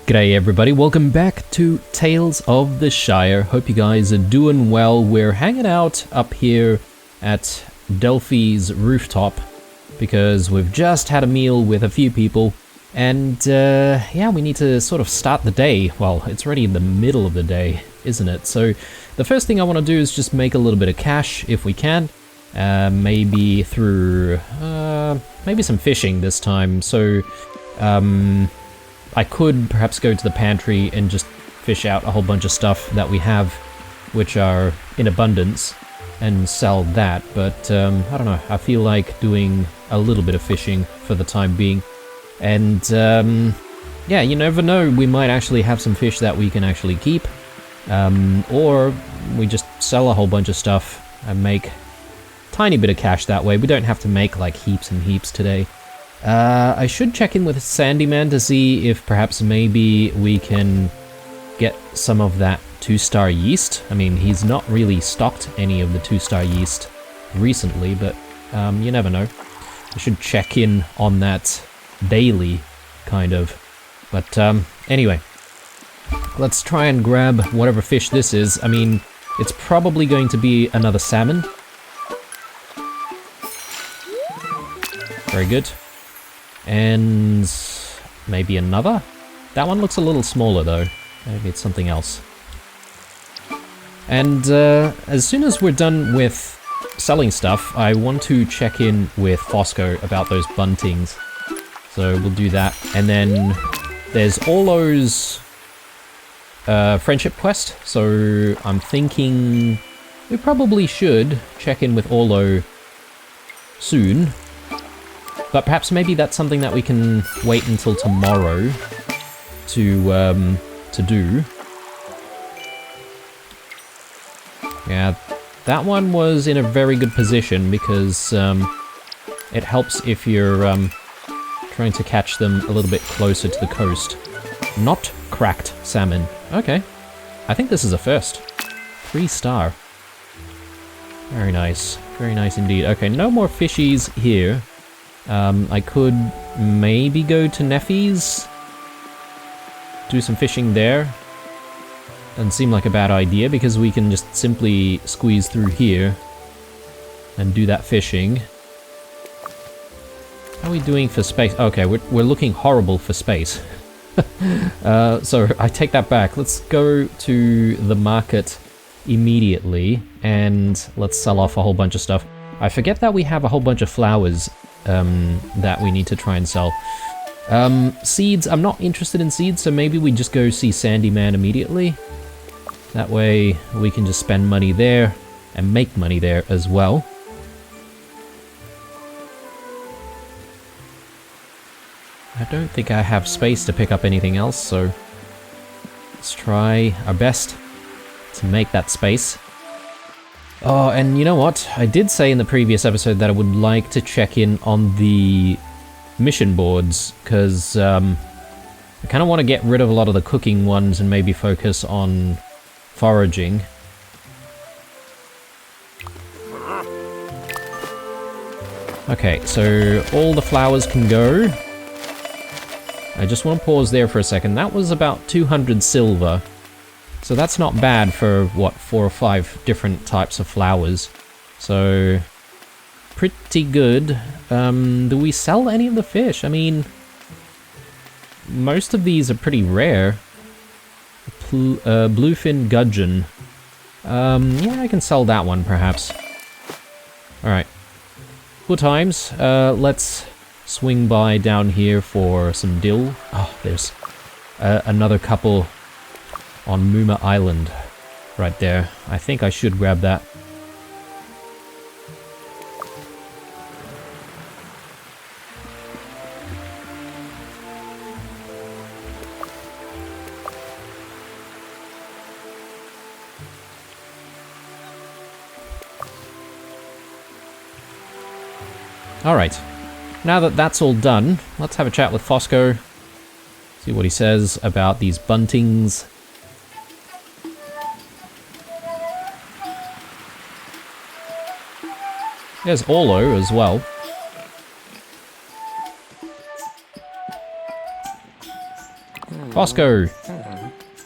G'day everybody, welcome back to Tales of the Shire. Hope you guys are doing well. We're hanging out up here at Delphi's rooftop because we've just had a meal with a few people and yeah, we need to sort of start the day. Well, it's already in the middle of the day, isn't it? So the first thing I want to do is just make a little bit of cash if we can. Maybe through maybe some fishing this time. So I could perhaps go to the pantry and just fish out a whole bunch of stuff that we have, which are in abundance, and sell that, but I don't know, I feel like doing a little bit of fishing for the time being. And yeah, you never know, we might actually have some fish that we can actually keep, or we just sell a whole bunch of stuff and make a tiny bit of cash that way. We don't have to make like heaps and heaps today. I should check in with Sandyman to see if perhaps maybe we can get some of that 2-star yeast. I mean, he's not really stocked any of the 2-star yeast recently, but you never know. I should check in on that daily, kind of. But anyway, let's try and grab whatever fish this is. I mean, it's probably going to be another salmon. Very good. And maybe another? That one looks a little smaller though. Maybe it's something else. And as soon as we're done with selling stuff, I want to check in with Fosco about those buntings. So we'll do that. And then there's Orlo's friendship quest. So I'm thinking we probably should check in with Orlo soon. But perhaps maybe that's something that we can wait until tomorrow to do. Yeah, that one was in a very good position because it helps if you're trying to catch them a little bit closer to the coast. Not cracked salmon. Okay, I think this is a first. 3-star. Very nice indeed. Okay, no more fishies here. I could maybe go to Neffy's, do some fishing there. Doesn't seem like a bad idea because we can just simply squeeze through here and do that fishing. How are we doing for space? Okay, we're looking horrible for space. So I take that back. Let's go to the market immediately and let's sell off a whole bunch of stuff. I forget that we have a whole bunch of flowers that we need to try and sell. Seeds, I'm not interested in seeds, so maybe we just go see Sandyman immediately. That way we can just spend money there and make money there as well. I don't think I have space to pick up anything else, so let's try our best to make that space. Oh, and you know what? I did say in the previous episode that I would like to check in on the mission boards, because I kind of want to get rid of a lot of the cooking ones and maybe focus on foraging. Okay, so all the flowers can go. I just want to pause there for a second. That was about 200 silver. So that's not bad for, what, 4 or 5 different types of flowers. So, pretty good. Do we sell any of the fish? I mean, most of these are pretty rare. Bluefin gudgeon. Yeah, I can sell that one, perhaps. Alright. Good times. Let's swing by down here for some dill. Oh, there's another couple on Muma Island, right there. I think I should grab that. Alright, now that that's all done, let's have a chat with Fosco, see what he says about these buntings. There's Orlo as well. Bosco!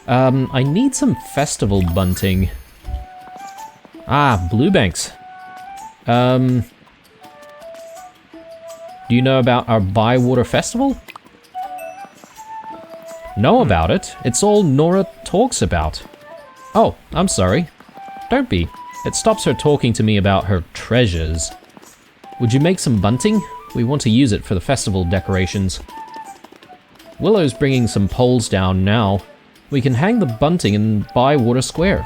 I need some festival bunting. Ah, Bluebanks. Do you know about our Bywater Festival? Know about it? It's all Nora talks about. Oh, I'm sorry. Don't be. It stops her talking to me about her treasures. Would you make some bunting? We want to use it for the festival decorations. Willow's bringing some poles down now. We can hang the bunting in Bywater Square.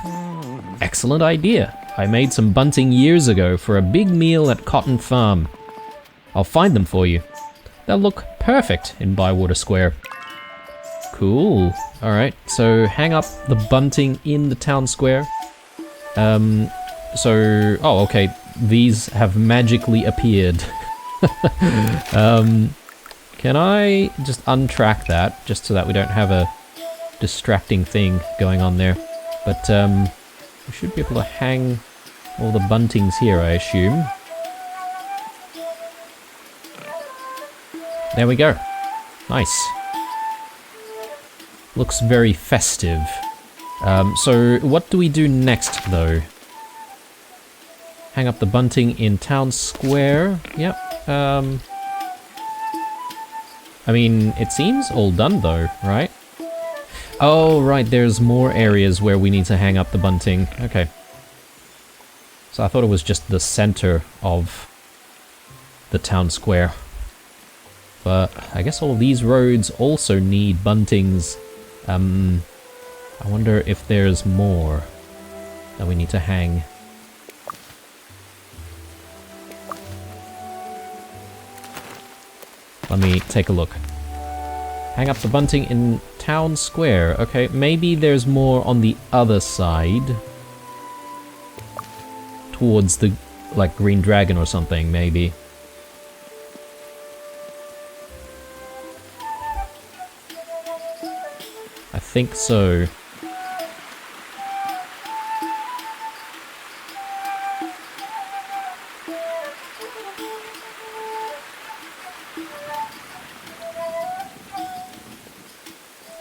Excellent idea. I made some bunting years ago for a big meal at Cotton Farm. I'll find them for you. They'll look perfect in Bywater Square. Cool. Alright, so hang up the bunting in the town square. Oh, okay. These have magically appeared. Can I just untrack that, just so that we don't have a distracting thing going on there? But, we should be able to hang all the buntings here, I assume. There we go. Nice. Looks very festive. So what do we do next, though? Hang up the bunting in town square. Yep. I mean, it seems all done, though, right? Oh, right, there's more areas where we need to hang up the bunting. Okay. So I thought it was just the center of the town square. But I guess all these roads also need buntings. I wonder if there's more that we need to hang. Let me take a look. Hang up the bunting in town square. Okay, maybe there's more on the other side. Towards the, like, Green Dragon or something, maybe. I think so.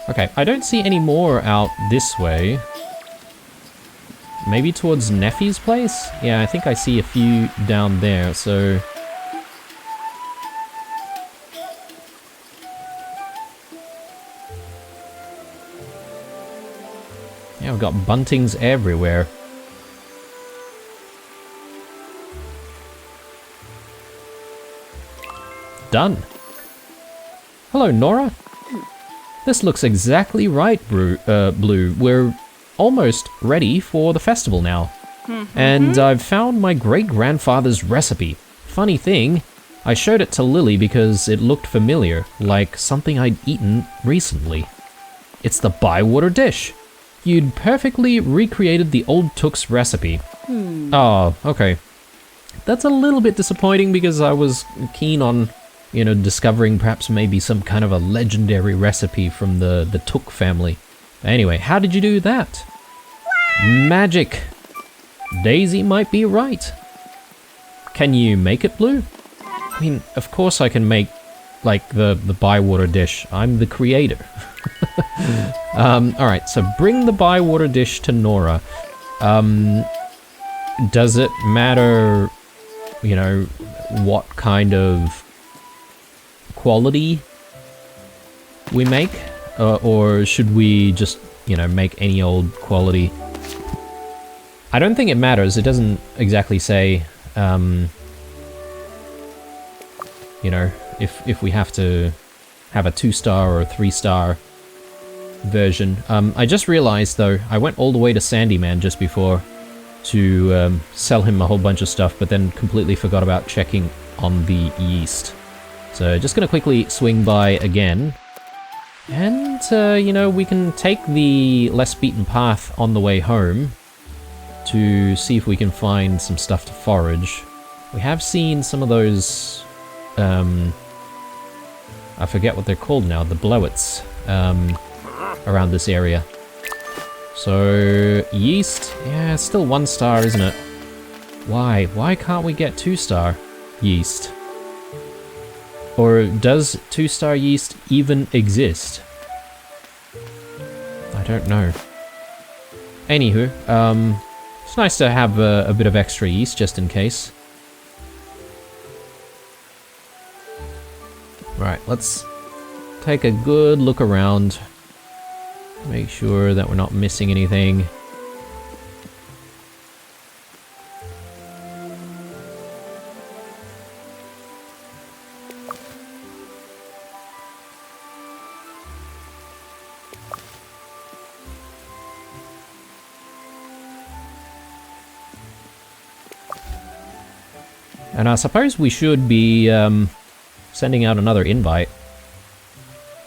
Okay, I don't see any more out this way. Maybe towards Neffy's place? Yeah, I think I see a few down there, so... Yeah, we've got buntings everywhere. Done. Hello, Nora. This looks exactly right, Blue. We're almost ready for the festival now. And I've found my great-grandfather's recipe. Funny thing, I showed it to Lily because it looked familiar, like something I'd eaten recently. It's the Bywater dish. You'd perfectly recreated the old Took's recipe. Oh, okay. That's a little bit disappointing because I was keen on, you know, discovering perhaps maybe some kind of a legendary recipe from the Took family. Anyway, how did you do that? Magic! Daisy might be right. Can you make it, Blue? I mean, of course I can make, like, the Bywater dish. I'm the creator. Alright, so bring the Bywater dish to Nora. Does it matter, you know, what kind of quality we make? Or should we just, you know, make any old quality? I don't think it matters. It doesn't exactly say, you know, if we have to have a 2-star or a 3-star version. I just realized, though, I went all the way to Sandyman just before to sell him a whole bunch of stuff, but then completely forgot about checking on the yeast. So just gonna quickly swing by again. And, you know, we can take the less beaten path on the way home to see if we can find some stuff to forage. We have seen some of those, I forget what they're called now, the blowets, around this area. So, yeast, yeah, it's still 1-star, isn't it? Why? Why can't we get 2-star yeast? Or does 2-star yeast even exist? I don't know. Anywho, it's nice to have a bit of extra yeast just in case. Right, let's take a good look around. Make sure that we're not missing anything. And I suppose we should be sending out another invite.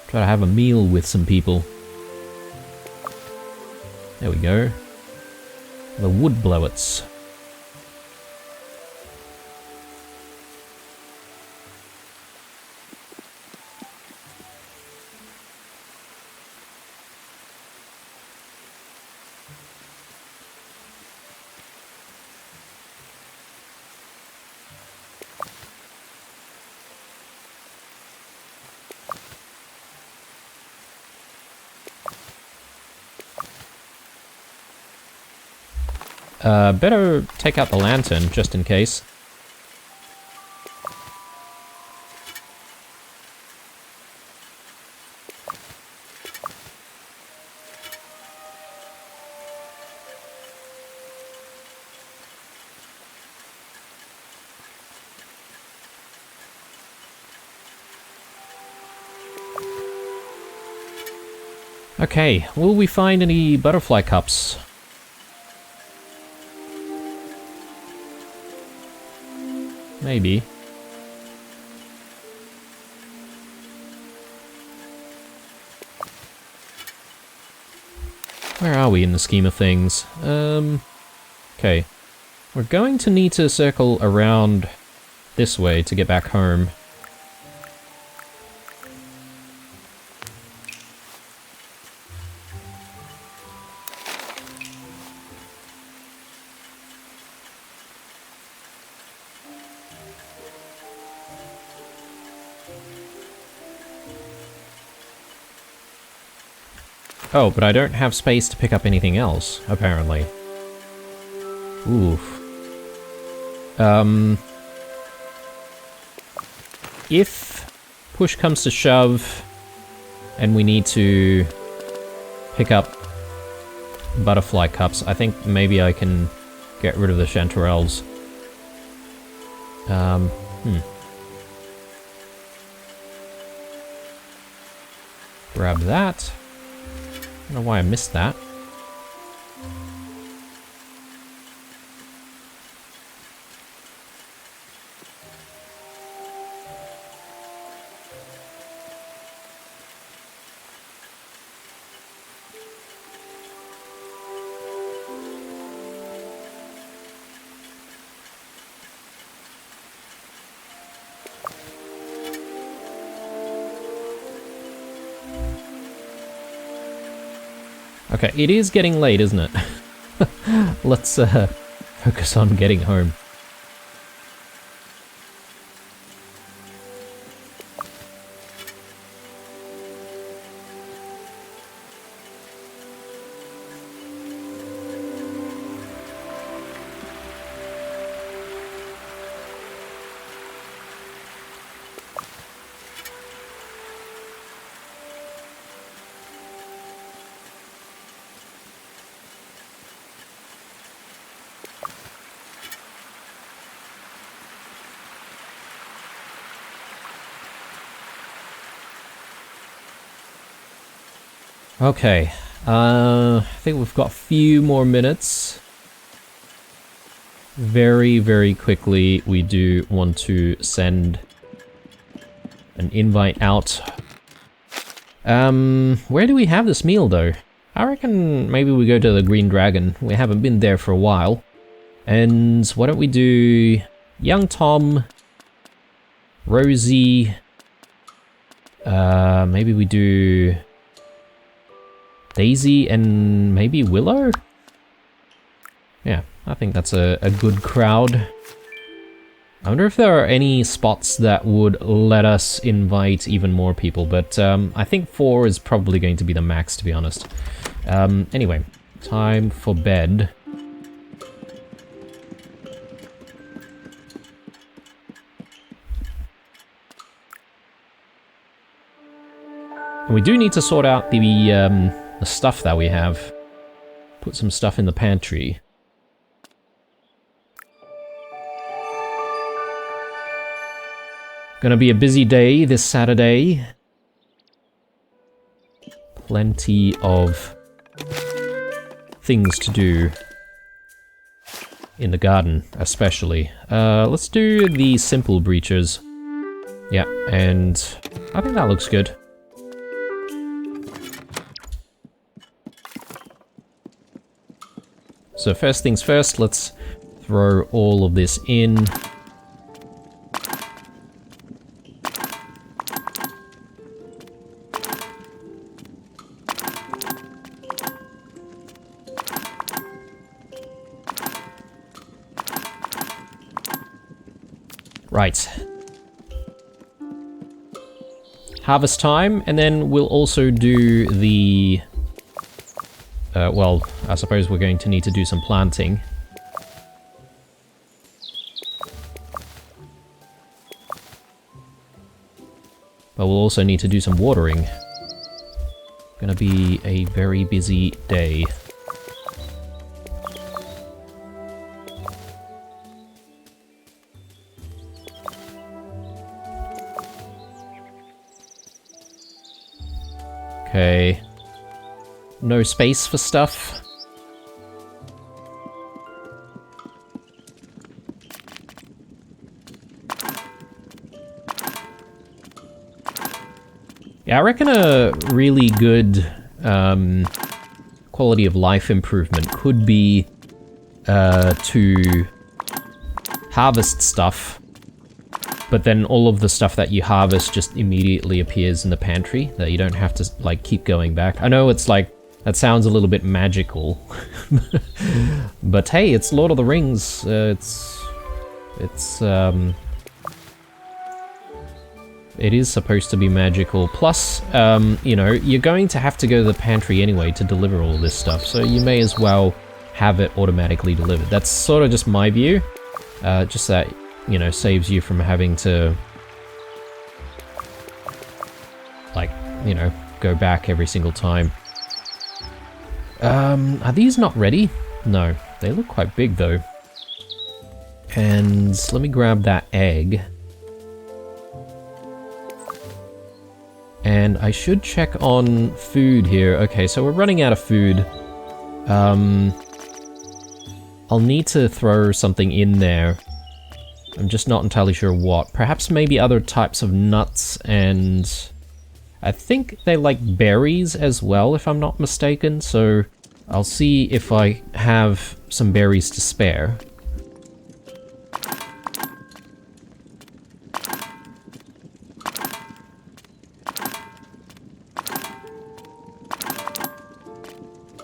Try to have a meal with some people. There we go. The wood blowets. Better take out the lantern, just in case. Okay, will we find any butterfly cups? Maybe. Where are we in the scheme of things? Okay. We're going to need to circle around this way to get back home. Oh, but I don't have space to pick up anything else, apparently. Oof. If push comes to shove, and we need to pick up butterfly cups, I think maybe I can get rid of the chanterelles. Grab that. I don't know why I missed that. Okay, it is getting late, isn't it? Let's focus on getting home. Okay, I think we've got a few more minutes. Very, very quickly, we do want to send an invite out. Where do we have this meal, though? I reckon maybe we go to the Green Dragon. We haven't been there for a while. And why don't we do young Tom, Rosie, maybe we do Daisy and maybe Willow? Yeah, I think that's a good crowd. I wonder if there are any spots that would let us invite even more people, but I think 4 is probably going to be the max, to be honest. Anyway, time for bed. And we do need to sort out the stuff that we have. Put some stuff in the pantry. Gonna be a busy day this Saturday. Plenty of things to do. In the garden, especially. Let's do the simple breaches. Yeah, and I think that looks good. So first things first, let's throw all of this in. Right. Harvest time, and then we'll also do the... well, I suppose we're going to need to do some planting. But we'll also need to do some watering. Gonna be a very busy day. Okay. No space for stuff. Yeah, I reckon a really good quality of life improvement could be to harvest stuff, but then all of the stuff that you harvest just immediately appears in the pantry, that you don't have to, like, keep going back. I know it's like, that sounds a little bit magical, but hey, it's Lord of the Rings, it is supposed to be magical. Plus, you know, you're going to have to go to the pantry anyway to deliver all this stuff, so you may as well have it automatically delivered. That's sort of just my view, just that, you know, saves you from having to, like, you know, go back every single time. Are these not ready? No, they look quite big though. And let me grab that egg. And I should check on food here. Okay, so we're running out of food. I'll need to throw something in there. I'm just not entirely sure what. Perhaps maybe other types of nuts, and I think they like berries as well, if I'm not mistaken, so I'll see if I have some berries to spare.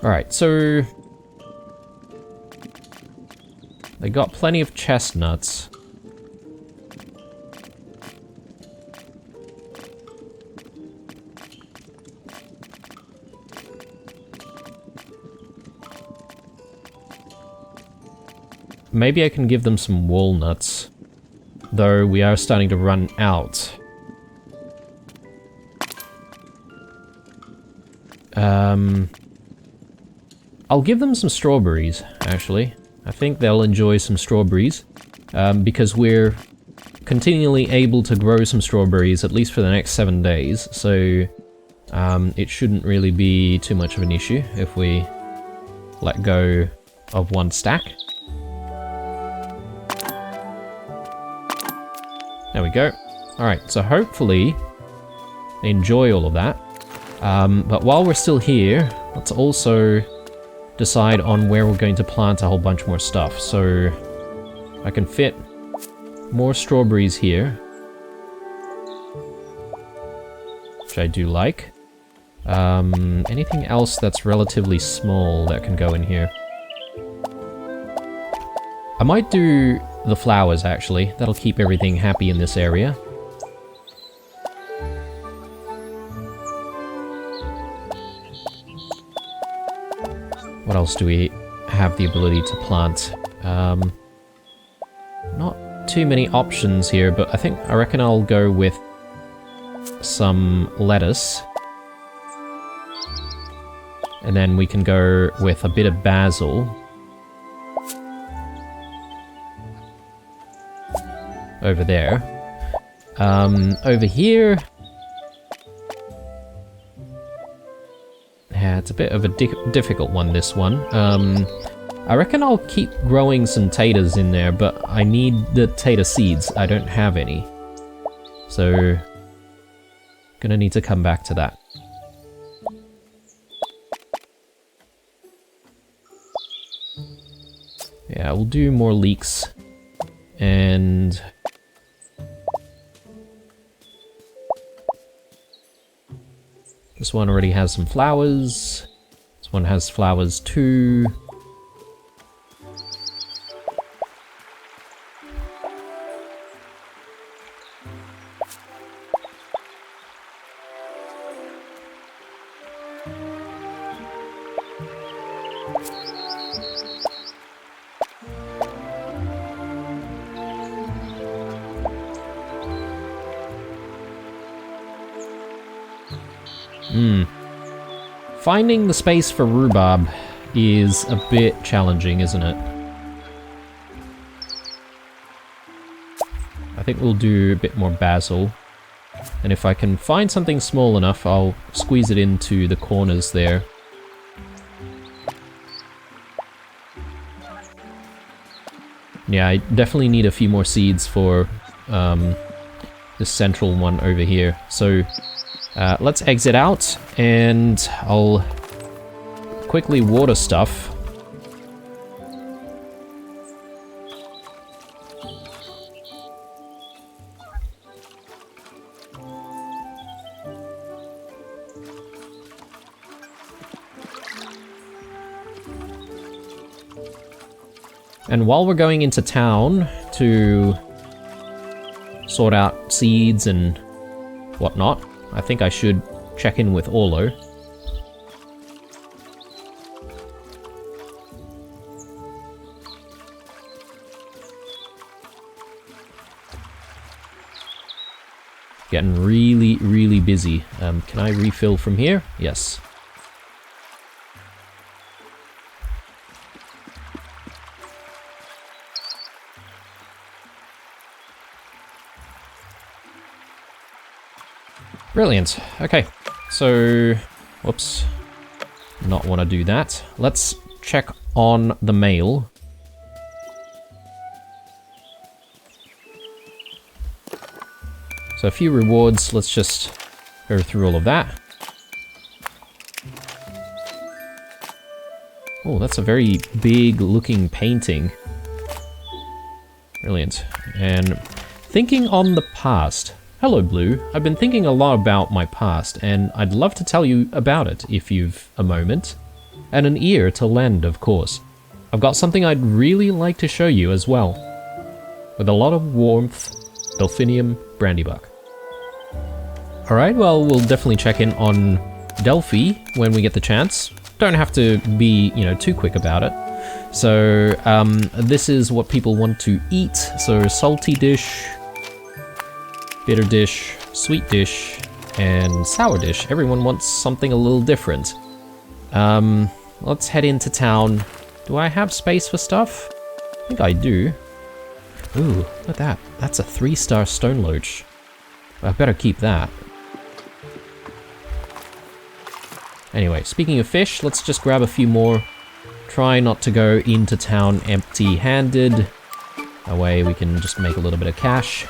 Alright, so they got plenty of chestnuts. Maybe I can give them some walnuts, though we are starting to run out. I'll give them some strawberries, actually. I think they'll enjoy some strawberries, because we're continually able to grow some strawberries, at least for the next 7 days, so it shouldn't really be too much of an issue if we let go of one stack. There we go. Alright, so hopefully they enjoy all of that. But while we're still here, let's also decide on where we're going to plant a whole bunch more stuff. So I can fit more strawberries here, which I do like. Anything else that's relatively small that can go in here? I might do the flowers, actually. That'll keep everything happy in this area. What else do we have the ability to plant? Not too many options here, but I reckon I'll go with some lettuce. And then we can go with a bit of basil. Over there. Over here... Yeah, it's a bit of a difficult one, this one. I reckon I'll keep growing some taters in there, but I need the tater seeds. I don't have any. So... gonna need to come back to that. Yeah, we'll do more leeks. And... this one already has some flowers. This one has flowers too. Finding the space for rhubarb is a bit challenging, isn't it? I think we'll do a bit more basil. And if I can find something small enough, I'll squeeze it into the corners there. Yeah, I definitely need a few more seeds for this central one over here. So let's exit out, and I'll quickly water stuff. And while we're going into town to sort out seeds and whatnot, I think I should check in with Orlo. Getting really, really busy. Can I refill from here? Yes. Brilliant. Okay, so... whoops. Not want to do that. Let's check on the mail. So a few rewards. Let's just go through all of that. Oh, that's a very big looking painting. Brilliant. And thinking on the past. Hello, Blue. I've been thinking a lot about my past, and I'd love to tell you about it if you've a moment. And an ear to lend, of course. I've got something I'd really like to show you as well. With a lot of warmth, Delphinium Brandybuck. Alright, well, we'll definitely check in on Delphi when we get the chance. Don't have to be, you know, too quick about it. So, this is what people want to eat. So, salty dish, bitter dish, sweet dish, and sour dish. Everyone wants something a little different. Let's head into town. Do I have space for stuff? I think I do. Ooh, look at that. That's a 3-star stone loach. I better keep that. Anyway, speaking of fish, let's just grab a few more. Try not to go into town empty-handed. That way we can just make a little bit of cash.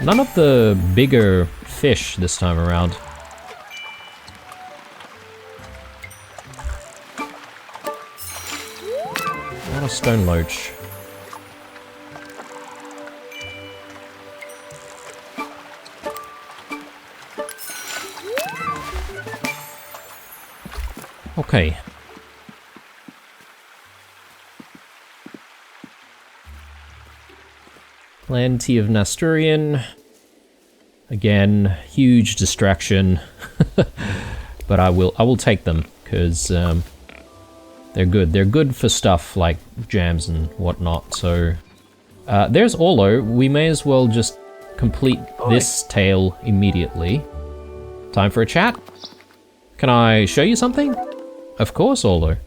None of the bigger fish this time around. Not a stone loach. Okay. Plenty of Nasturian. Again, huge distraction. But I will take them, because they're good. They're good for stuff like jams and whatnot, so... there's Orlo. We may as well just complete this tale immediately. Time for a chat? Can I show you something? Of course, Orlo.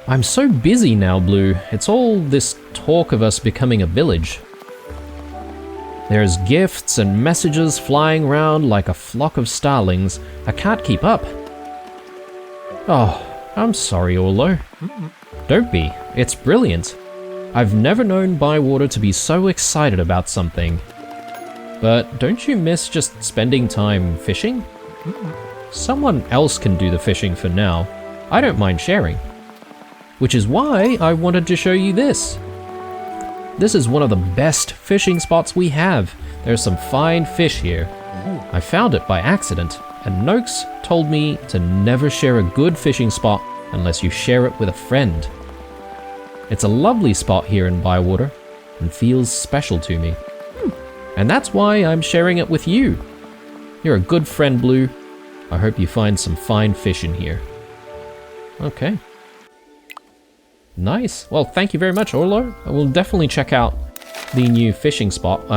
I'm so busy now, Blue. It's all this talk of us becoming a village. There's gifts and messages flying around like a flock of starlings. I can't keep up. Oh, I'm sorry, Orlo. Don't be. It's brilliant. I've never known Bywater to be so excited about something. But don't you miss just spending time fishing? Someone else can do the fishing for now. I don't mind sharing. Which is why I wanted to show you this. This is one of the best fishing spots we have. There's some fine fish here. I found it by accident, and Noakes told me to never share a good fishing spot unless you share it with a friend. It's a lovely spot here in Bywater, and feels special to me. And that's why I'm sharing it with you. You're a good friend, Blue. I hope you find some fine fish in here. Okay. Nice. Well, thank you very much, Orlo. I will definitely check out the new fishing spot.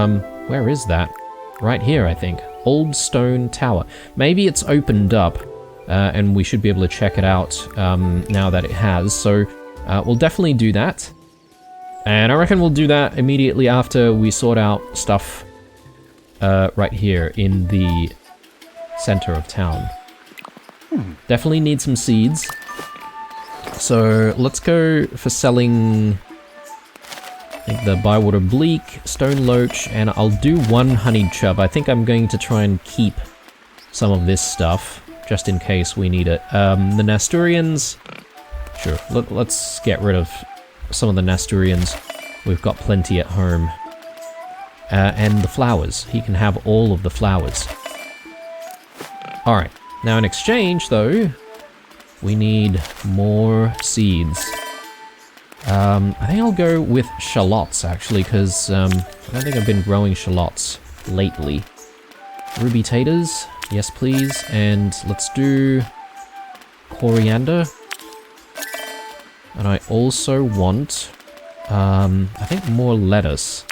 Where is that? Right here, I think. Old Stone Tower. Maybe it's opened up, and we should be able to check it out now that it has. So we'll definitely do that. And I reckon we'll do that immediately after we sort out stuff right here in the center of town. Definitely need some seeds. So let's go for selling, I think, the Bywater Bleak, Stone Loach, and I'll do one Honeyed Chub. I think I'm going to try and keep some of this stuff, just in case we need it. The Nasturians, sure, let's get rid of some of the Nasturians. We've got plenty at home. And the flowers. He can have all of the flowers. Alright, now in exchange, though, we need more seeds. I think I'll go with shallots, actually, because I don't think I've been growing shallots lately. Ruby taters, yes please, and let's do coriander. And I also want, I think, more lettuce.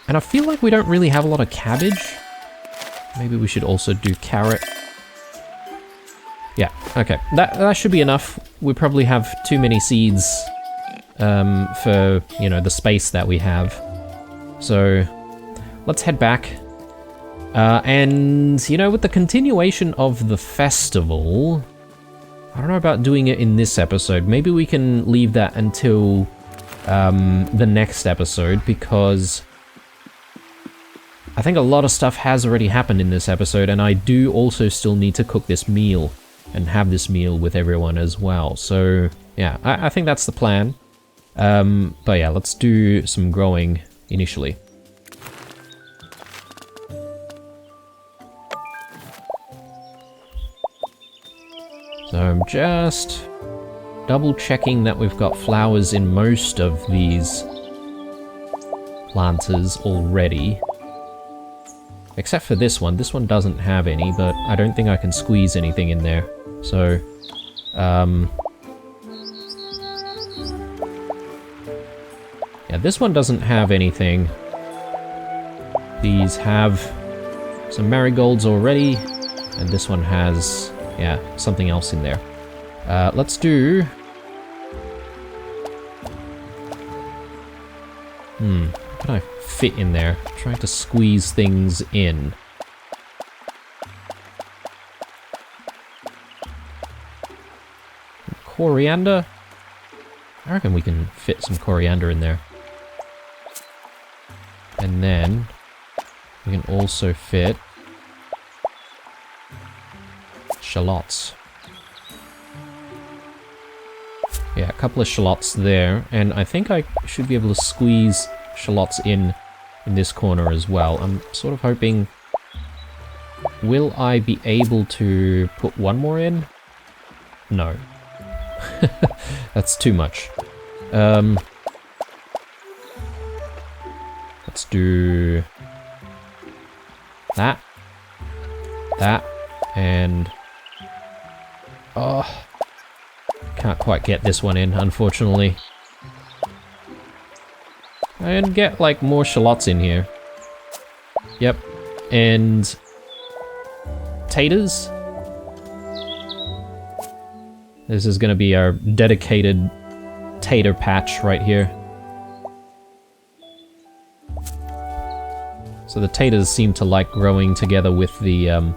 And I feel like we don't really have a lot of cabbage. Maybe we should also do carrot. Yeah, okay. That should be enough. We probably have too many seeds for, you know, the space that we have. So let's head back. And, you know, with the continuation of the festival, I don't know about doing it in this episode. Maybe we can leave that until the next episode, because I think a lot of stuff has already happened in this episode, and I do also still need to cook this meal and have this meal with everyone as well. So yeah, I think that's the plan. But yeah, let's do some growing initially. So I'm just double checking that we've got flowers in most of these planters already. Except for this one. This one doesn't have any, but I don't think I can squeeze anything in there. So, yeah, this one doesn't have anything. These have some marigolds already, and this one has, yeah, something else in there. Let's do... What can I fit in there? Trying to squeeze things in. coriander. I reckon we can fit some coriander in there. And then we can also fit shallots. Yeah, a couple of shallots there, and I think I should be able to squeeze shallots in this corner as well. I'm sort of hoping... Will I be able to put one more in? No. That's too much. Let's do... that. That. And... oh... can't quite get this one in, unfortunately. And get, like, more shallots in here. Yep. And... taters. This is gonna be our dedicated tater patch right here. So the taters seem to like growing together with the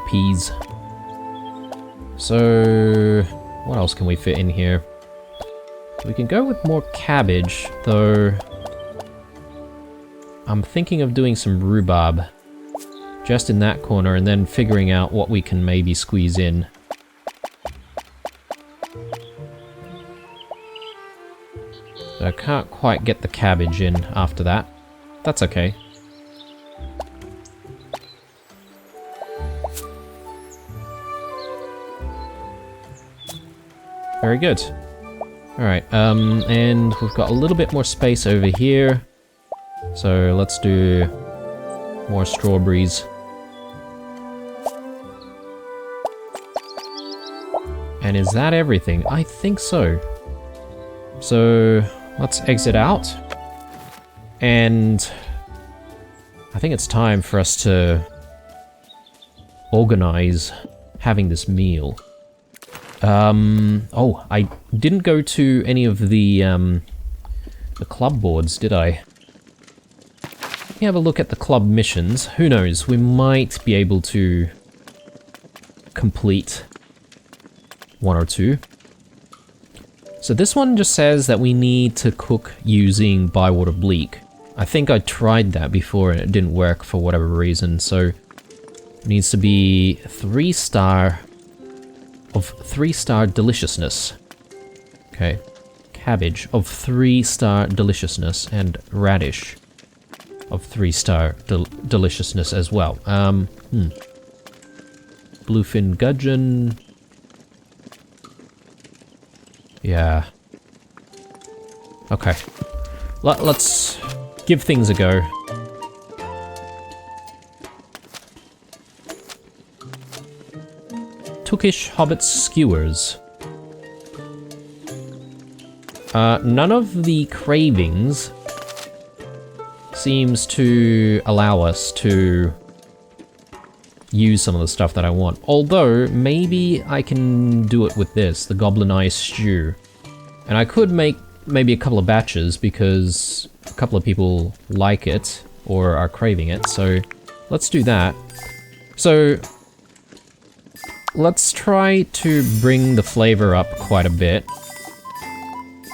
peas. So, what else can we fit in here? We can go with more cabbage, though I'm thinking of doing some rhubarb just in that corner and then figuring out what we can maybe squeeze in. So I can't quite get the cabbage in after that. That's okay. Very good. Alright, and we've got a little bit more space over here. So let's do more strawberries. And is that everything? I think so. So let's exit out. And I think it's time for us to organize having this meal. Oh, I didn't go to any of the club boards, did I? Let me have a look at the club missions. Who knows, we might be able to complete one or two. So this one just says that we need to cook using Bywater Bleak. I think I tried that before and it didn't work for whatever reason, so it needs to be 3-star of 3-star deliciousness. Okay. Cabbage of 3-star deliciousness and radish of 3-star deliciousness as well. Bluefin gudgeon. Yeah. Okay. Let's give things a go. Tookish Hobbit skewers. None of the cravings seems to allow us to use some of the stuff that I want. Although, maybe I can do it with this, the Goblin Eye Stew. And I could make maybe a couple of batches because a couple of people like it or are craving it, so let's do that. So, let's try to bring the flavor up quite a bit.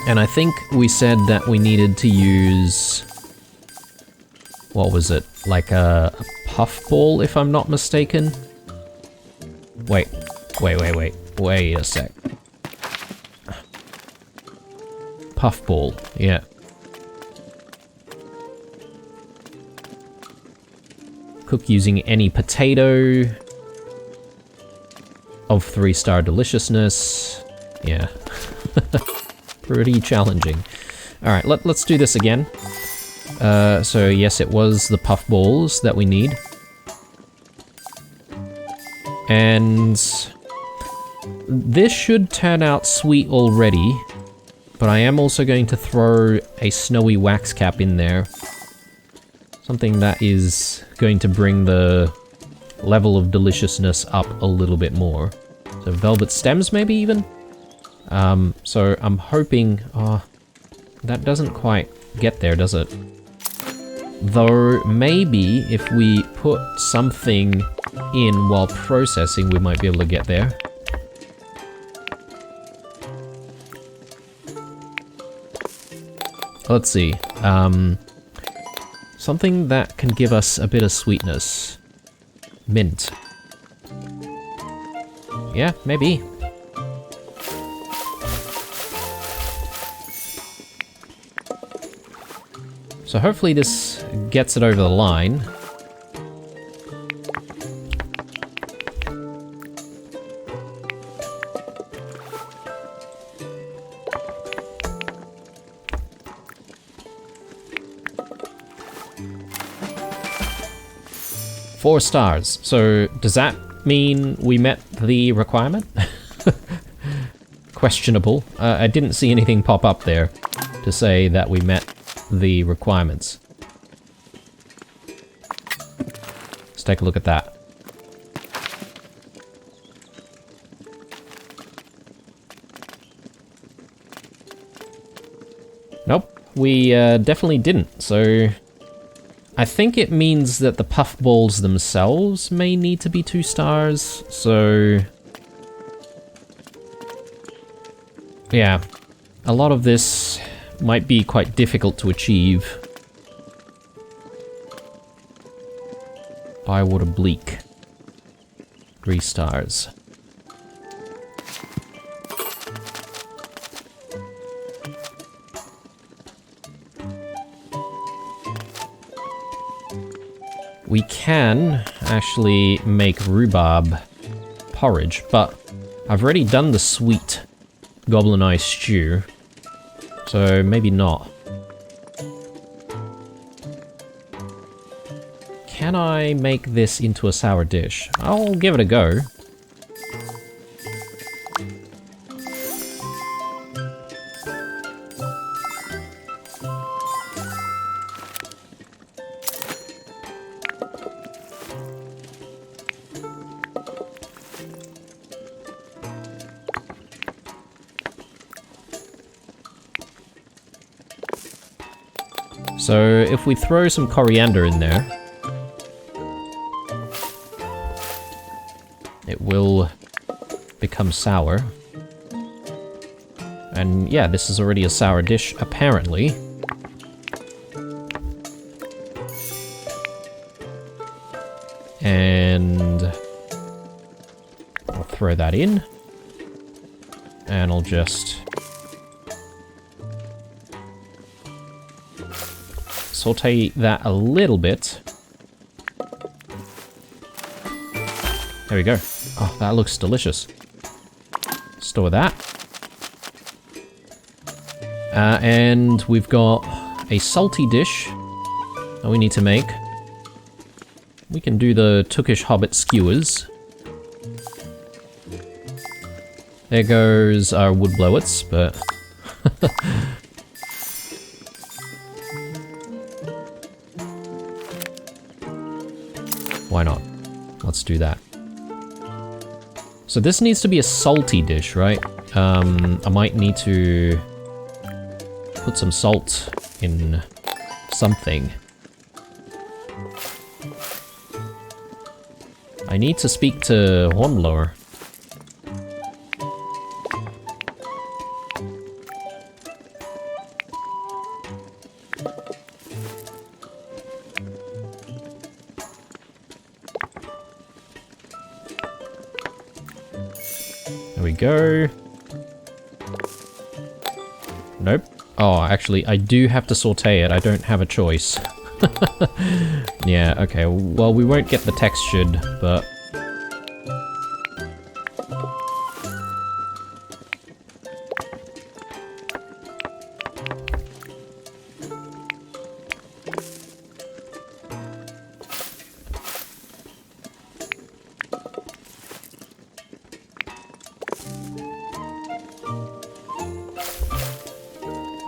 And I think we said that we needed to use... what was it? Like a puffball, if I'm not mistaken? Wait a sec. Puffball, yeah. Cook using any potato of 3-star deliciousness. Yeah. Pretty challenging. Alright, let's do this again. So yes, it was the puffballs that we need. And this should turn out sweet already, but I am also going to throw a snowy wax cap in there. Something that is going to bring the level of deliciousness up a little bit more. So velvet stems maybe even? So I'm hoping... that doesn't quite get there, does it? Though, maybe if we put something in while processing, we might be able to get there. Let's see. Something that can give us a bit of sweetness. Mint. Yeah, maybe. So hopefully this gets it over the line. Four stars. So does that mean we met the requirement? Questionable. I didn't see anything pop up there to say that we met the requirements. Let's take a look at that. Nope, we definitely didn't, so I think it means that the puffballs themselves may need to be 2 stars, so yeah, a lot of this might be quite difficult to achieve. Bywater Bleak. 3 stars. We can actually make rhubarb porridge, but I've already done the sweet goblin eye stew, so maybe not. Can I make this into a sour dish? I'll give it a go. So if we throw some coriander in there, it will become sour. And yeah, this is already a sour dish, apparently. And I'll throw that in. And I'll just saute that a little bit. There we go. Oh, that looks delicious. Store that. And we've got a salty dish that we need to make. We can do the Tookish Hobbit skewers. There goes our wood blowets, but why not? Let's do that. So this needs to be a salty dish, right? I might need to put some salt in something. I need to speak to Hornblower. There we go. Nope. Oh, actually, I do have to saute it. I don't have a choice. Yeah, okay. Well, we won't get the textured, but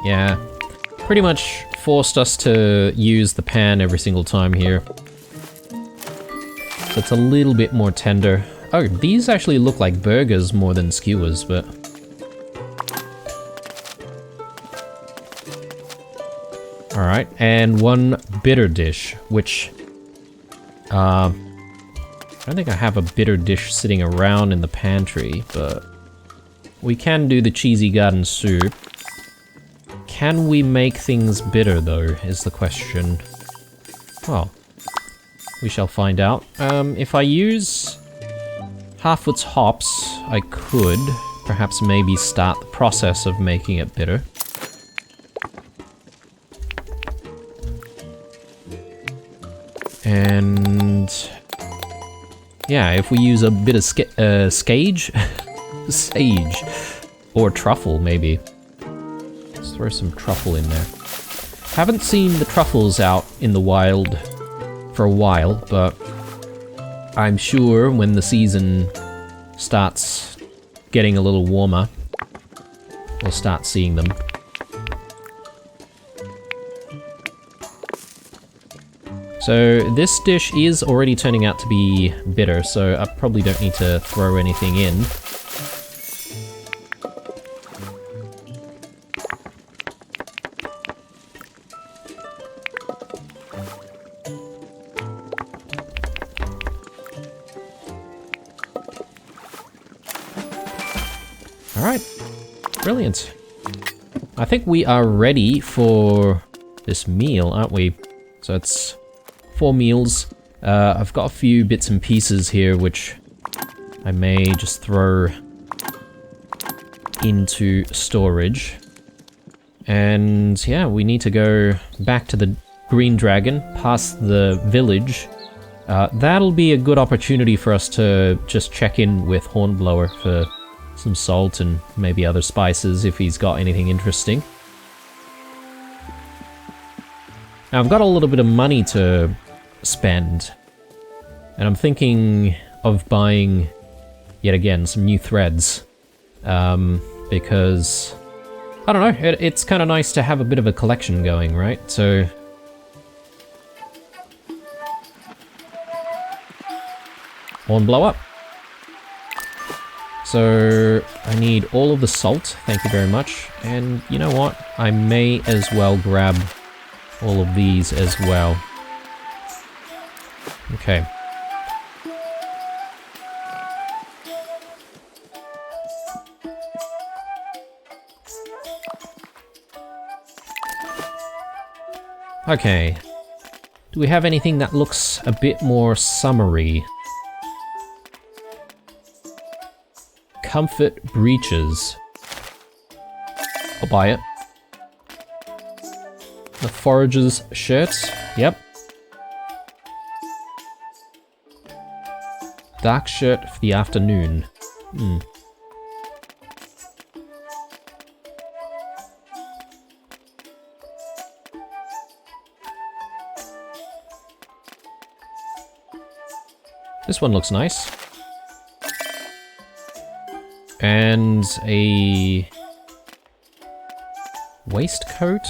yeah, pretty much forced us to use the pan every single time here. So it's a little bit more tender. Oh, these actually look like burgers more than skewers, but alright, and one bitter dish, which I don't think I have a bitter dish sitting around in the pantry, but we can do the cheesy garden soup. Can we make things bitter, though, is the question. Well, we shall find out. If I use Halfwood's hops, I could perhaps maybe start the process of making it bitter. And yeah, if we use a bit of sage, sage, or truffle maybe. Let's throw some truffle in there. Haven't seen the truffles out in the wild for a while, but I'm sure when the season starts getting a little warmer, we'll start seeing them. So this dish is already turning out to be bitter, so I probably don't need to throw anything in. Alright, brilliant. I think we are ready for this meal, aren't we? So it's 4 meals. I've got a few bits and pieces here which I may just throw into storage. And yeah, we need to go back to the Green Dragon, past the village. That'll be a good opportunity for us to just check in with Hornblower for some salt and maybe other spices if he's got anything interesting. Now I've got a little bit of money to spend, and I'm thinking of buying, yet again, some new threads, because, I don't know, it's kind of nice to have a bit of a collection going, right? So horn blow up. So I need all of the salt, thank you very much, and you know what, I may as well grab all of these as well. Okay. Okay. Do we have anything that looks a bit more summery? Comfort breeches. I'll buy it. The forager's shirt. Yep. Dark shirt for the afternoon. This one looks nice. And a waistcoat.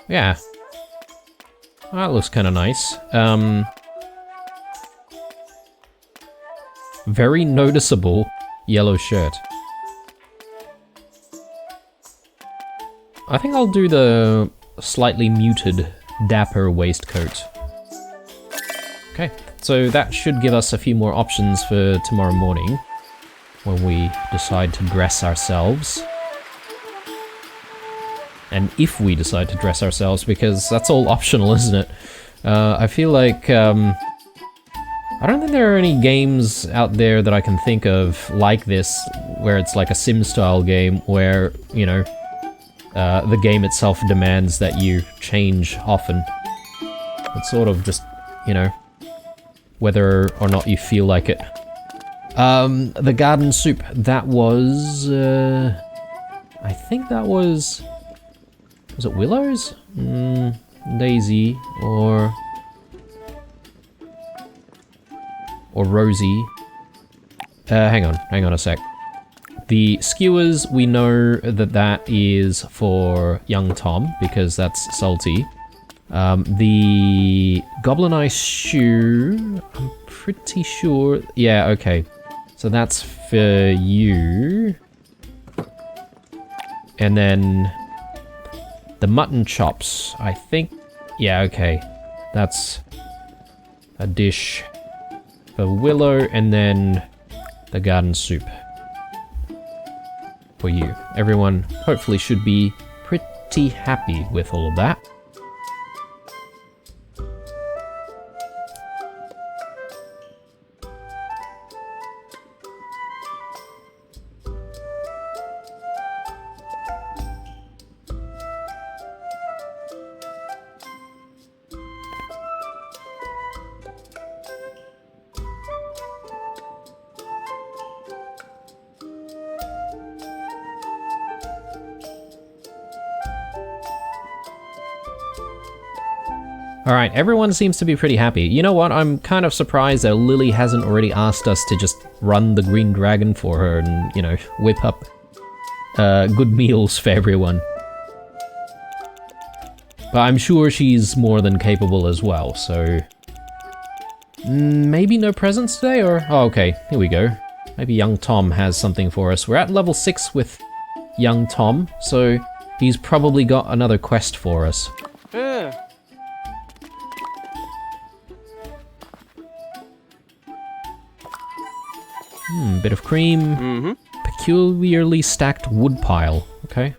Yeah. That looks kind of nice. Very noticeable yellow shirt. I think I'll do the slightly muted dapper waistcoat. Okay, so that should give us a few more options for tomorrow morning when we decide to dress ourselves. And if we decide to dress ourselves, because that's all optional, isn't it? I feel like, I don't think there are any games out there that I can think of like this, where it's like a sim-style game where, you know, the game itself demands that you change often. It's sort of just, you know, whether or not you feel like it. The garden soup, that was, I think that was it Willow's? Daisy, or Rosie. Hang on a sec. The skewers, we know that that is for young Tom, because that's salty. The Goblin Eye shoe, I'm pretty sure, yeah, okay. So that's for you. And then the mutton chops, I think, yeah, okay. That's a dish for Willow, and then the garden soup. for you. Everyone hopefully should be pretty happy with all of that. Alright, everyone seems to be pretty happy. You know what, I'm kind of surprised that Lily hasn't already asked us to just run the Green Dragon for her and, you know, whip up good meals for everyone. But I'm sure she's more than capable as well, so... maybe no presents today, or... oh, okay, here we go. Maybe young Tom has something for us. We're at level 6 with young Tom, so he's probably got another quest for us. Bit of cream. Peculiarly stacked wood pile. Okay.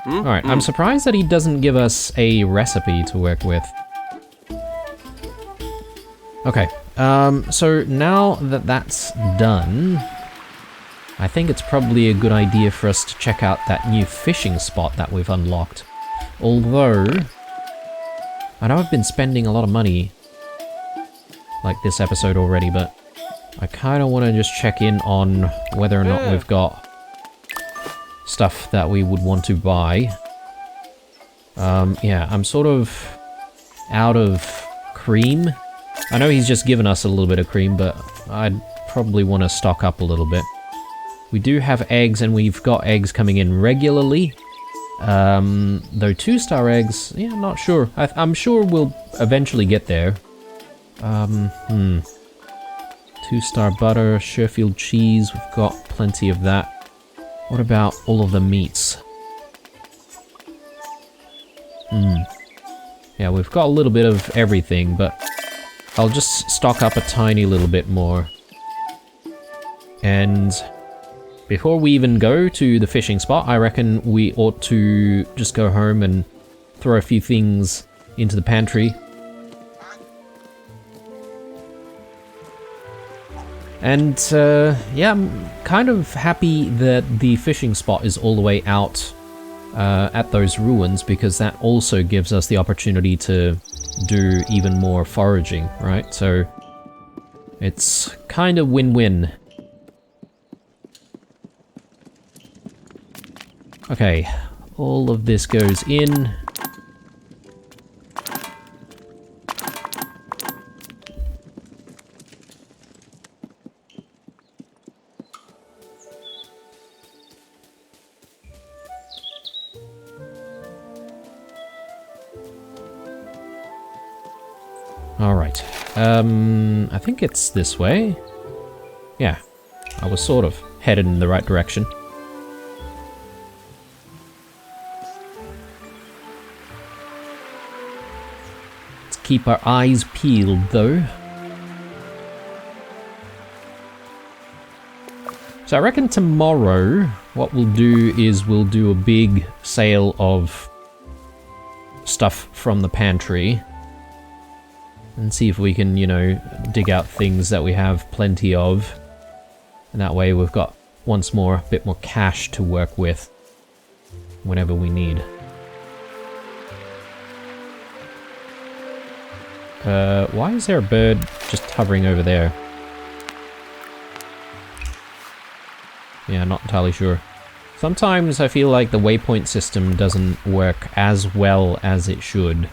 Alright, I'm surprised that he doesn't give us a recipe to work with. Okay, so now that that's done, I think it's probably a good idea for us to check out that new fishing spot that we've unlocked. Although, I know I've been spending a lot of money like this episode already, but I kind of want to just check in on whether or not we've got stuff that we would want to buy. Yeah, I'm sort of out of cream. I know he's just given us a little bit of cream, but I'd probably want to stock up a little bit. We do have eggs, and we've got eggs coming in regularly. Though 2-star eggs, yeah, not sure. I'm sure we'll eventually get there. 2-star butter, Sheffield cheese, we've got plenty of that. What about all of the meats? Yeah, we've got a little bit of everything, but I'll just stock up a tiny little bit more. And before we even go to the fishing spot, I reckon we ought to just go home and throw a few things into the pantry. And, yeah, I'm kind of happy that the fishing spot is all the way out at those ruins, because that also gives us the opportunity to do even more foraging, right? So, it's kind of win-win. Okay, all of this goes in. Alright, I think it's this way. Yeah, I was sort of headed in the right direction. Let's keep our eyes peeled, though. So I reckon tomorrow, what we'll do is we'll do a big sale of stuff from the pantry. And see if we can, you know, dig out things that we have plenty of. And that way we've got, once more, a bit more cash to work with whenever we need. Why is there a bird just hovering over there? Yeah, not entirely sure. Sometimes I feel like the waypoint system doesn't work as well as it should.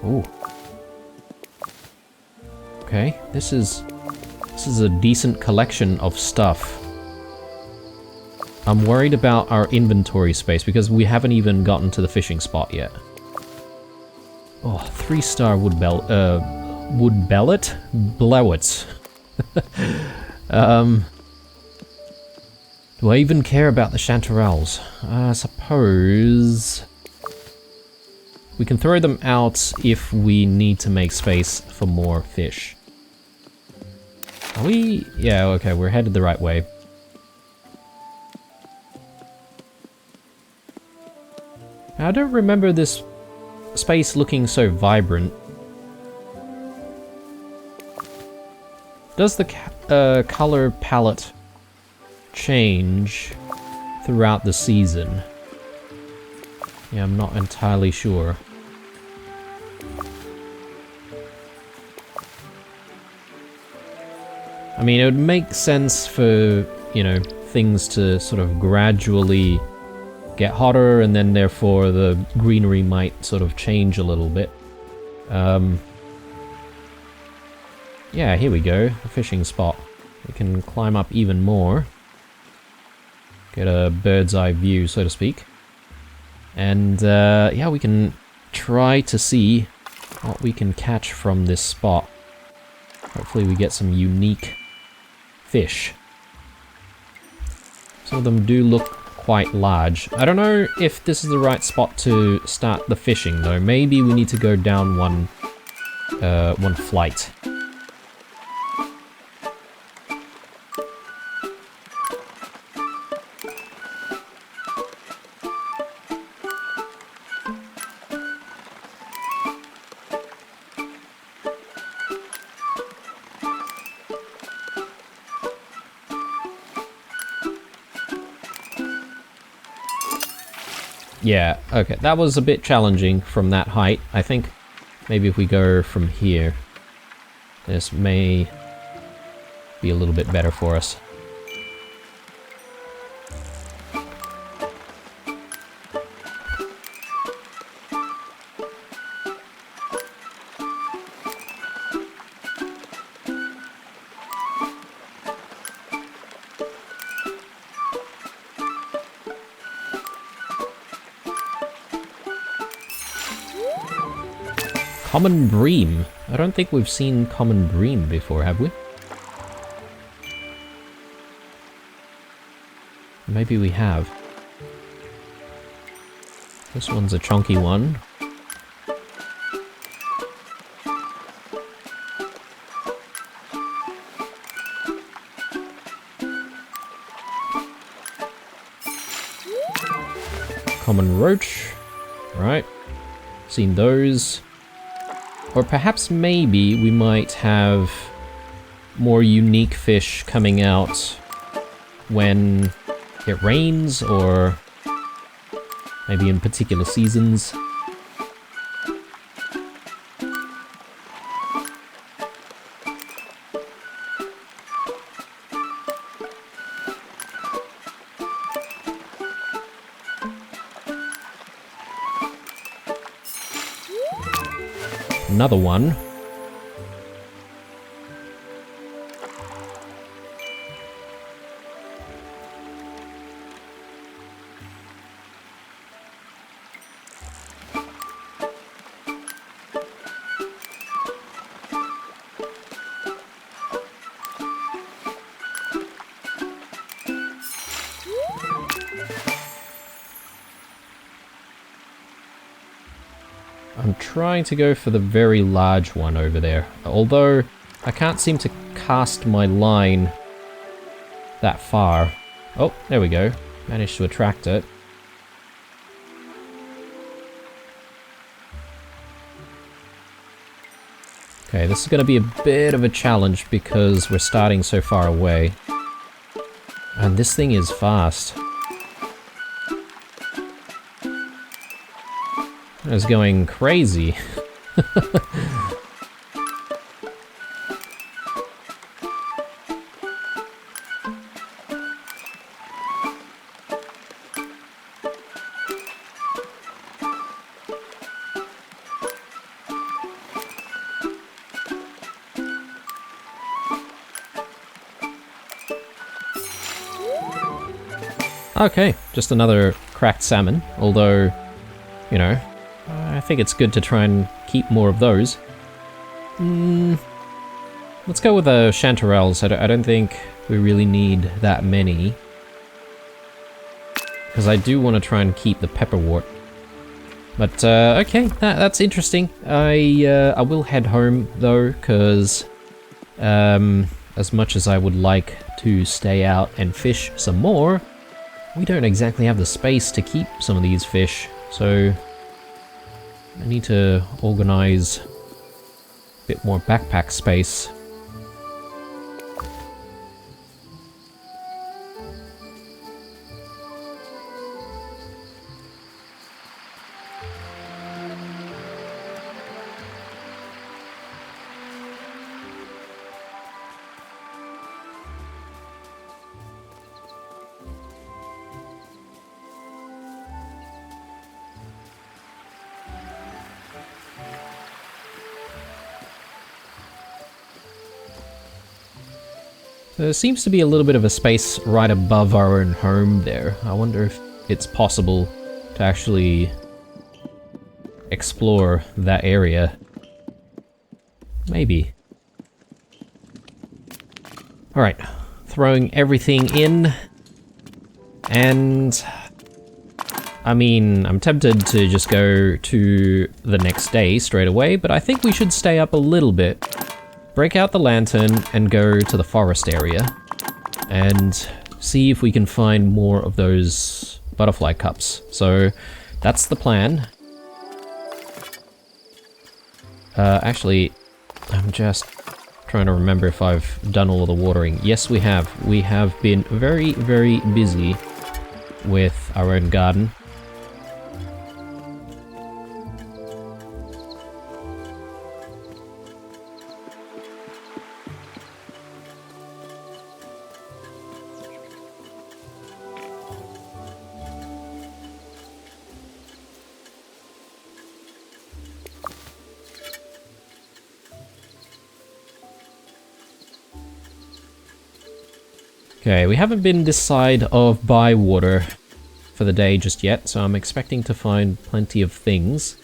Ooh. Okay, this is a decent collection of stuff. I'm worried about our inventory space because we haven't even gotten to the fishing spot yet. Oh, 3-star wood bellet? Blowet. Do I even care about the chanterelles? I suppose we can throw them out if we need to make space for more fish. Are we? Yeah, okay, we're headed the right way. I don't remember this space looking so vibrant. Does the color palette change throughout the season? Yeah, I'm not entirely sure. I mean, it would make sense for, you know, things to sort of gradually get hotter, and then therefore the greenery might sort of change a little bit. Yeah, here we go, a fishing spot. We can climb up even more. Get a bird's eye view, so to speak. And yeah, we can try to see what we can catch from this spot. Hopefully we get some unique fish. Some of them do look quite large. I don't know if this is the right spot to start the fishing though. Maybe we need to go down one flight. Yeah, okay, that was a bit challenging from that height. I think maybe if we go from here, this may be a little bit better for us. Common bream. I don't think we've seen common bream before, have we? Maybe we have. This one's a chunky one. Common roach. Right. Seen those. Or perhaps maybe we might have more unique fish coming out when it rains, or maybe in particular seasons. Another one. I'm trying to go for the very large one over there, although I can't seem to cast my line that far. Oh, there we go. Managed to attract it. Okay, this is going to be a bit of a challenge because we're starting so far away. And this thing is fast. It's going crazy. Okay, just another cracked salmon, although, you know, I think it's good to try and keep more of those. Let's go with the chanterelles. I don't think we really need that many. Because I do want to try and keep the pepperwort. But, okay, that's interesting. I will head home, though, because, as much as I would like to stay out and fish some more, we don't exactly have the space to keep some of these fish, so I need to organize a bit more backpack space. There seems to be a little bit of a space right above our own home there. I wonder if it's possible to actually explore that area. Maybe. Alright, throwing everything in. And I mean, I'm tempted to just go to the next day straight away, but I think we should stay up a little bit. Break out the lantern and go to the forest area and see if we can find more of those butterfly cups. So that's the plan. Actually, I'm just trying to remember if I've done all of the watering. Yes, we have. We have been very, very busy with our own garden. Okay, we haven't been this side of Bywater for the day just yet, so I'm expecting to find plenty of things.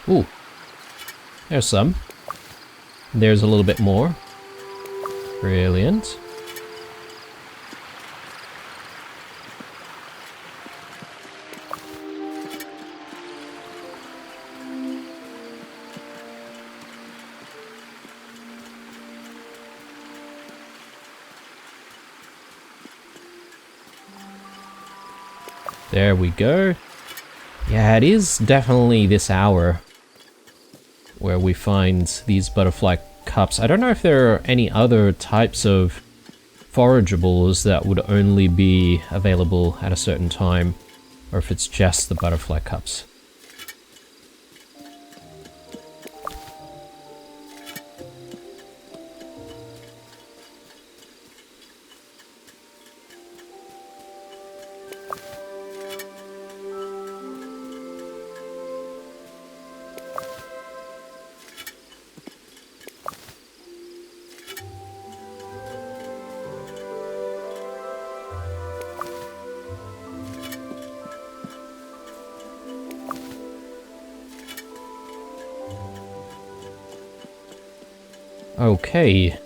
Ooh, there's some. There's a little bit more. Brilliant. There we go. Yeah, it is definitely this hour where we find these butterfly cups. I don't know if there are any other types of forageables that would only be available at a certain time, or if it's just the butterfly cups. Okay.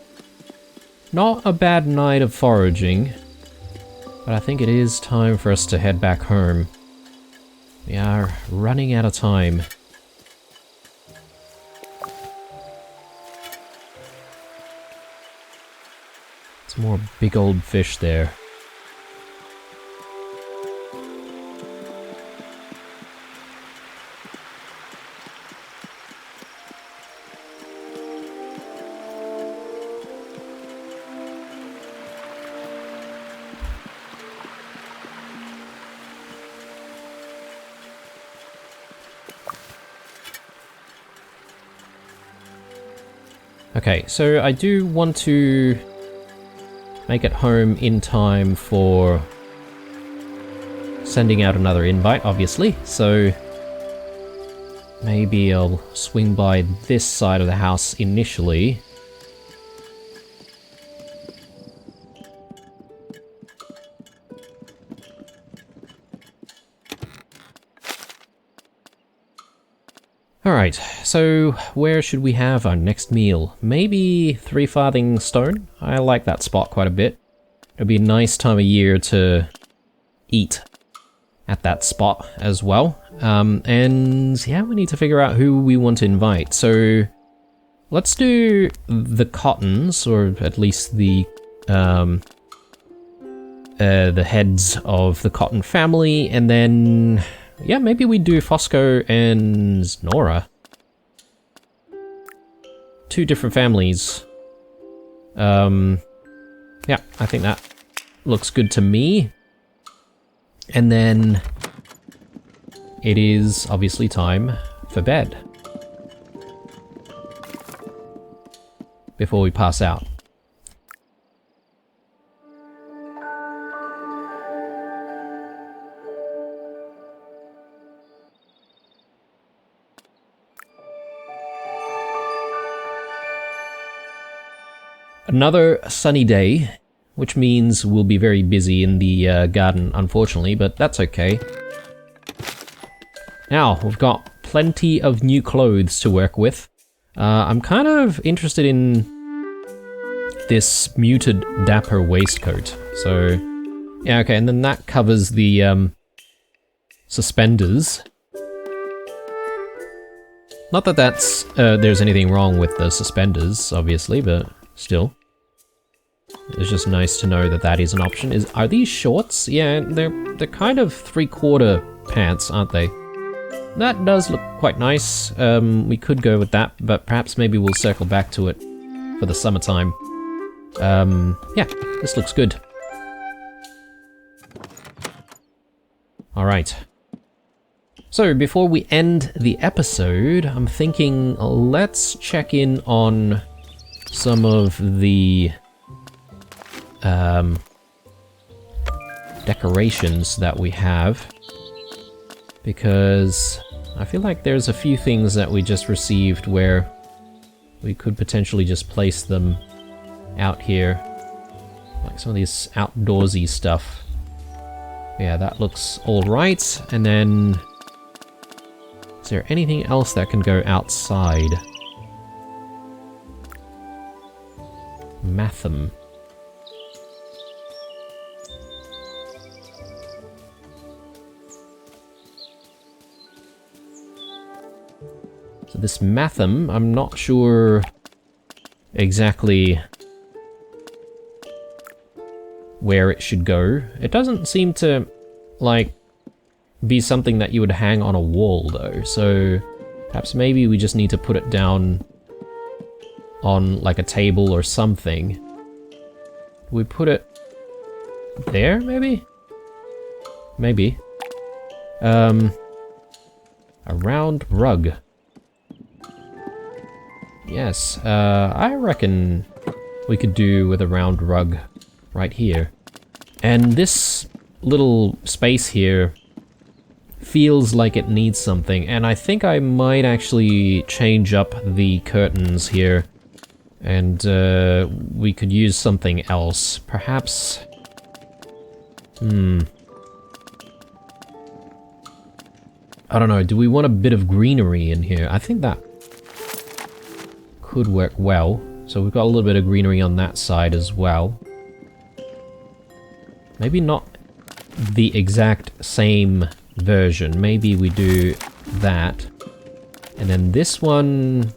Not a bad night of foraging, but I think it is time for us to head back home. We are running out of time. It's more big old fish there. Okay, so I do want to make it home in time for sending out another invite, obviously, so maybe I'll swing by this side of the house initially. Alright, so where should we have our next meal? Maybe 3 Farthing Stone? I like that spot quite a bit. It'll be a nice time of year to eat at that spot as well. And yeah, we need to figure out who we want to invite. So let's do the Cottons, or at least the heads of the Cotton family, and then yeah, maybe we do Fosco and Nora. 2 different families. Yeah, I think that looks good to me. And then it is obviously time for bed before we pass out. Another sunny day, which means we'll be very busy in the garden, unfortunately, but that's okay. Now, we've got plenty of new clothes to work with. I'm kind of interested in this muted dapper waistcoat. So, yeah, okay, and then that covers the suspenders. Not that that's there's anything wrong with the suspenders, obviously, but still. It's just nice to know that that is an option. Are these shorts? Yeah, they're kind of 3/4 pants, aren't they? That does look quite nice. We could go with that, but perhaps maybe we'll circle back to it for the summertime. Yeah, this looks good. Alright. So, before we end the episode, I'm thinking let's check in on some of the decorations that we have, because I feel like there's a few things that we just received where we could potentially just place them out here, like some of this outdoorsy stuff. Yeah, that looks alright. And then is there anything else that can go outside? Matham. So this Matham, I'm not sure exactly where it should go. It doesn't seem to, like, be something that you would hang on a wall, though. So perhaps maybe we just need to put it down on, like, a table or something. We put it there, maybe? Maybe. A round rug. Yes, I reckon we could do with a round rug right here. And this little space here feels like it needs something, and I think I might actually change up the curtains here, and we could use something else. Perhaps... I don't know, do we want a bit of greenery in here? I think that could work well. So we've got a little bit of greenery on that side as well. Maybe not the exact same version. Maybe we do that. And then this one...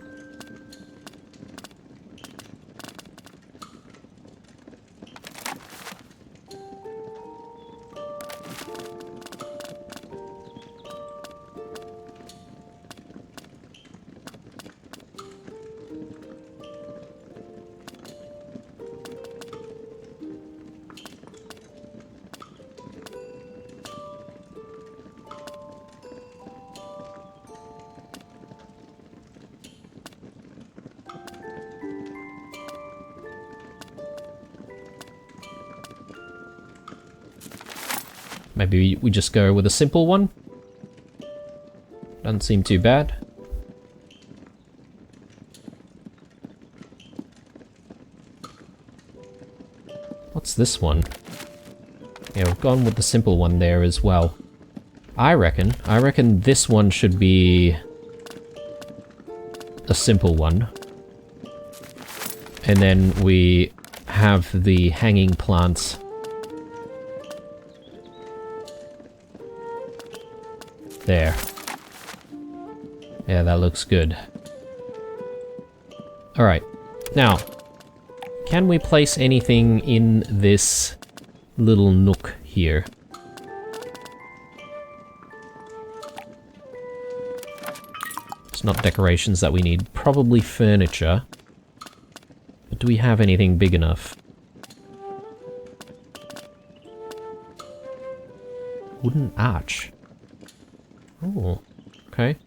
Maybe we just go with a simple one. Doesn't seem too bad. What's this one? Yeah, we've gone with the simple one there as well. I reckon this one should be a simple one. And then we have the hanging plants. There. Yeah, that looks good. Alright. Now, can we place anything in this little nook here? It's not decorations that we need. Probably furniture. But do we have anything big enough? Wooden arch. Oh, okay.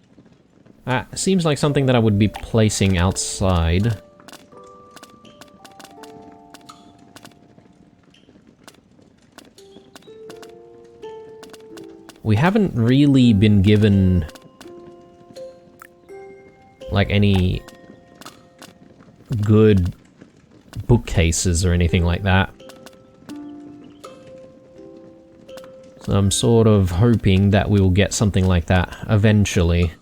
Seems like something that I would be placing outside. We haven't really been given like any good bookcases or anything like that. So I'm sort of hoping that we will get something like that eventually.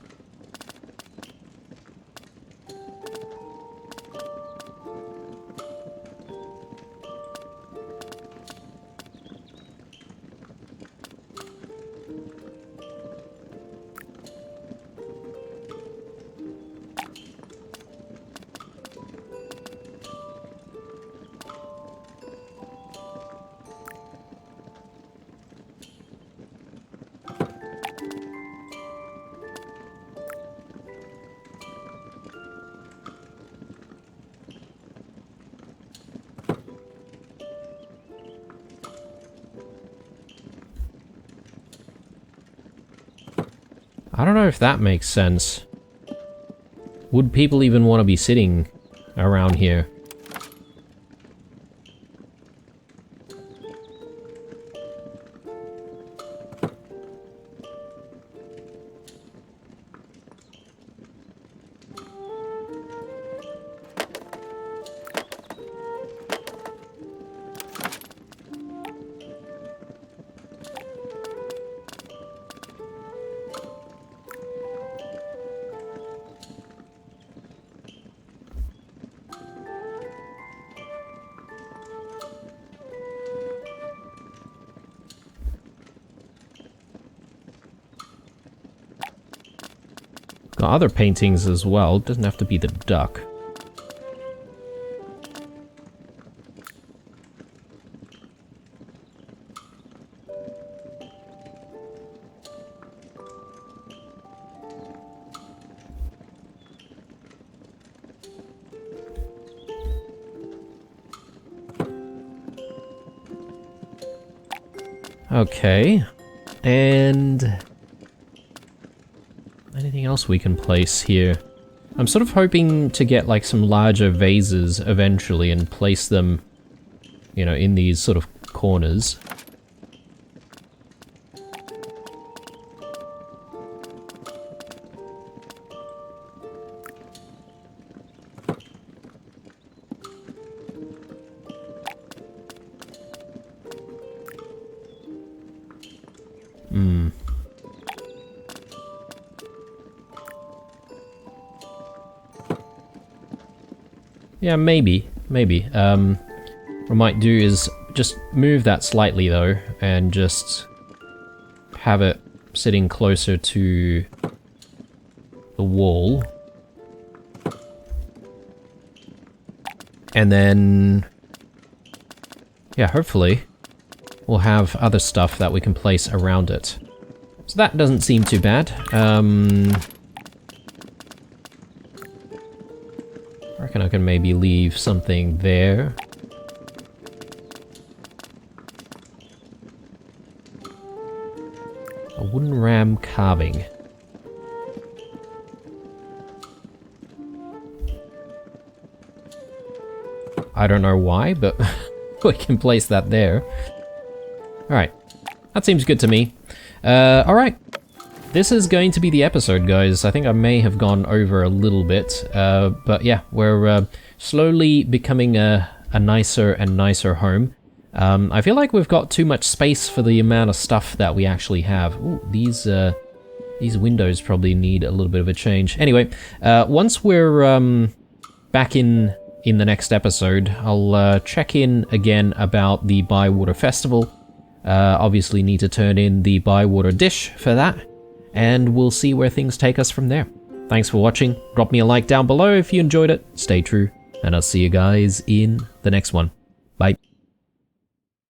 I don't know if that makes sense. Would people even want to be sitting around here? Got other paintings as well. Doesn't have to be the duck. Okay. And anything else we can place here? I'm sort of hoping to get like some larger vases eventually and place them, you know, in these sort of corners. Yeah, maybe. What I might do is just move that slightly though, and just have it sitting closer to the wall. And then, yeah, hopefully we'll have other stuff that we can place around it. So that doesn't seem too bad. I reckon I can maybe leave something there. A wooden ram carving. I don't know why, but we can place that there. Alright. That seems good to me. Alright. This is going to be the episode, guys. I think I may have gone over a little bit. But yeah, we're slowly becoming a nicer and nicer home. I feel like we've got too much space for the amount of stuff that we actually have. Ooh, these windows probably need a little bit of a change. Anyway, once we're back in the next episode, I'll check in again about the Bywater Festival. Obviously need to turn in the Bywater dish for that, and we'll see where things take us from there. Thanks for watching. Drop me a like down below if you enjoyed it. Stay true, and I'll see you guys in the next one. Bye.